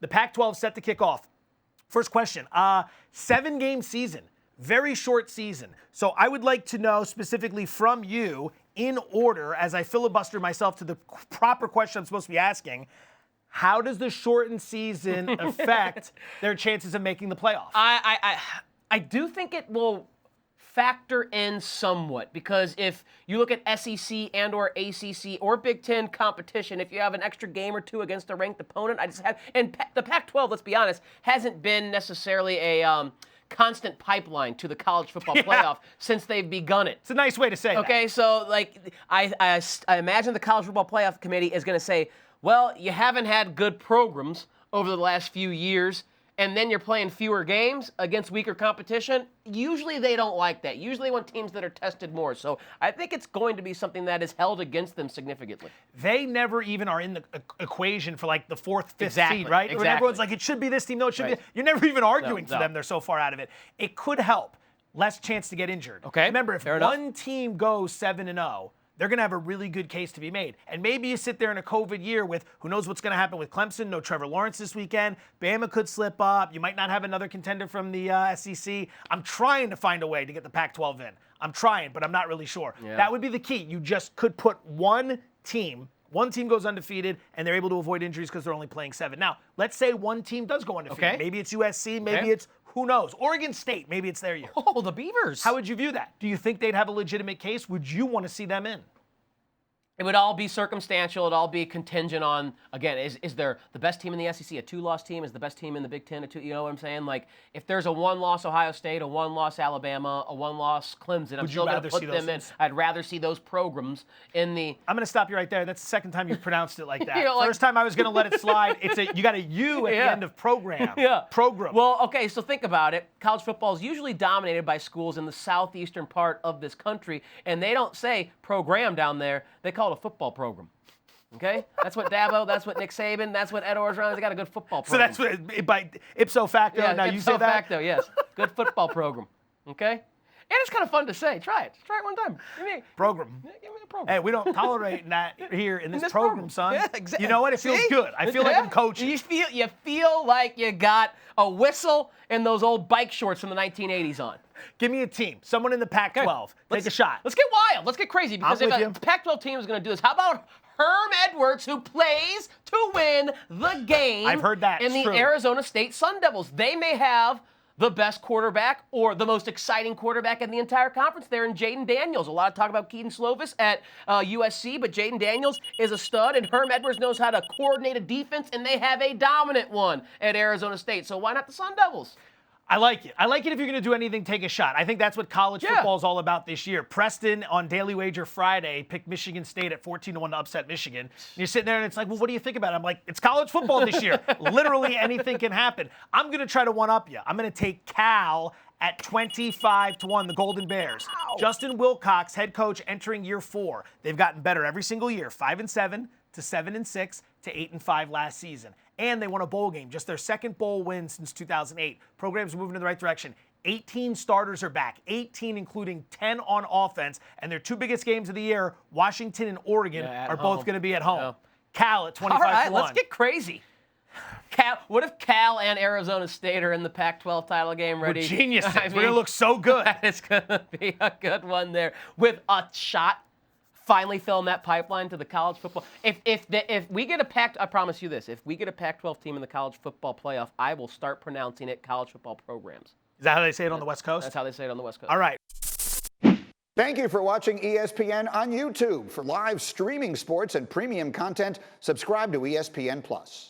The Pac-12 set to kick off. First question, 7-game season, very short season. So I would like to know specifically from you, in order, as I filibuster myself to the proper question I'm supposed to be asking, how does the shortened season affect their chances of making the playoff? I do think it will factor in somewhat, because if you look at SEC and or ACC or Big Ten competition, if you have an extra game or two against a ranked opponent, the Pac-12, let's be honest, hasn't been necessarily a constant pipeline to the college football playoff since they've begun it. It's a nice way to say that. Okay, so like I imagine the college football playoff committee is going to say, well, you haven't had good programs over the last few years, and then you're playing fewer games against weaker competition. Usually they don't like that. Usually they want teams that are tested more. So I think it's going to be something that is held against them significantly. They never even are in the equation for like the 4th, 5th seed, right? Exactly. When everyone's like, it should be this team, no, it should be. You're never even arguing for them. They're so far out of it. It could help. Less chance to get injured. Okay. Remember, if one team goes 7-0, they're going to have a really good case to be made. And maybe you sit there in a COVID year with who knows what's going to happen with Clemson, no Trevor Lawrence this weekend. Bama could slip up. You might not have another contender from the SEC. I'm trying to find a way to get the Pac-12 in. I'm trying, but I'm not really sure. Yeah. That would be the key. You just could put one team goes undefeated, and they're able to avoid injuries because they're only playing 7. Now, let's say one team does go undefeated. Okay. Maybe it's USC, maybe it's, who knows, Oregon State, maybe it's their year. Oh, the Beavers. How would you view that? Do you think they'd have a legitimate case? Would you want to see them in? It would all be circumstantial. It'd all be contingent on, again, is there the best team in the SEC a 2-loss team? Is the best team in the Big Ten a 2? You know what I'm saying? Like, if there's a 1-loss Ohio State, a 1-loss Alabama, a 1-loss Clemson, I'm still going to put them in. I'd rather see those programs in the. I'm going to stop you right there. That's the second time you've pronounced it like that. First time I was going to let it slide. You got a U at the end of program. Program. Well, okay, so think about it. College football is usually dominated by schools in the southeastern part of this country, and they don't say program down there. They call it a football program. Okay? That's what Dabo, that's what Nick Saban, that's what Ed Orgeron, they got a good football program. So that's what, by ipso facto, now you say that? Ipso facto, yes. Good football program. Okay? And it's kind of fun to say. Try it. Try it one time. Program. Give me a program. Hey, we don't tolerate that here in this program, son. Yeah, exactly. You know what? It feels good. I feel like I'm coaching. You feel like you got a whistle and those old bike shorts from the 1980s on. Give me a team. Someone in the Pac-12. Take a shot. Let's get wild. Let's get crazy. Because if a Pac-12 team is going to do this, how about Herm Edwards, who plays to win the game? I've heard that. In the Arizona State Sun Devils. They may have the best quarterback or the most exciting quarterback in the entire conference there in Jaden Daniels. A lot of talk about Keaton Slovis at USC, but Jaden Daniels is a stud, and Herm Edwards knows how to coordinate a defense, and they have a dominant one at Arizona State. So why not the Sun Devils? I like it. I like it if you're going to do anything, take a shot. I think that's what college football is all about this year. Preston on Daily Wager Friday picked Michigan State at 14-1 to upset Michigan. And you're sitting there and it's like, well, what do you think about it? I'm like, it's college football this year. Literally anything can happen. I'm going to try to one-up you. I'm going to take Cal at 25-1, the Golden Bears. Wow. Justin Wilcox, head coach, entering year 4. They've gotten better every single year, 5-7 to 7-6 to 8-5 last season. And they won a bowl game, just their second bowl win since 2008. Program's moving in the right direction. 18 starters are back, 18 including 10 on offense. And their 2 biggest games of the year, Washington and Oregon, are both going to be at home. Yeah. Cal at 25-1. All right, let's get crazy. What if Cal and Arizona State are in the Pac-12 title game ready? We're geniuses. We're going to look so good. It's going to be a good one there with a shot. Finally filling that pipeline to the college football. If we get I promise you this, if we get a Pac-12 team in the college football playoff, I will start pronouncing it college football programs. Is that how they say it on the West Coast? That's how they say it on the West Coast. All right. Thank you for watching ESPN on YouTube. For live streaming sports and premium content, subscribe to ESPN+.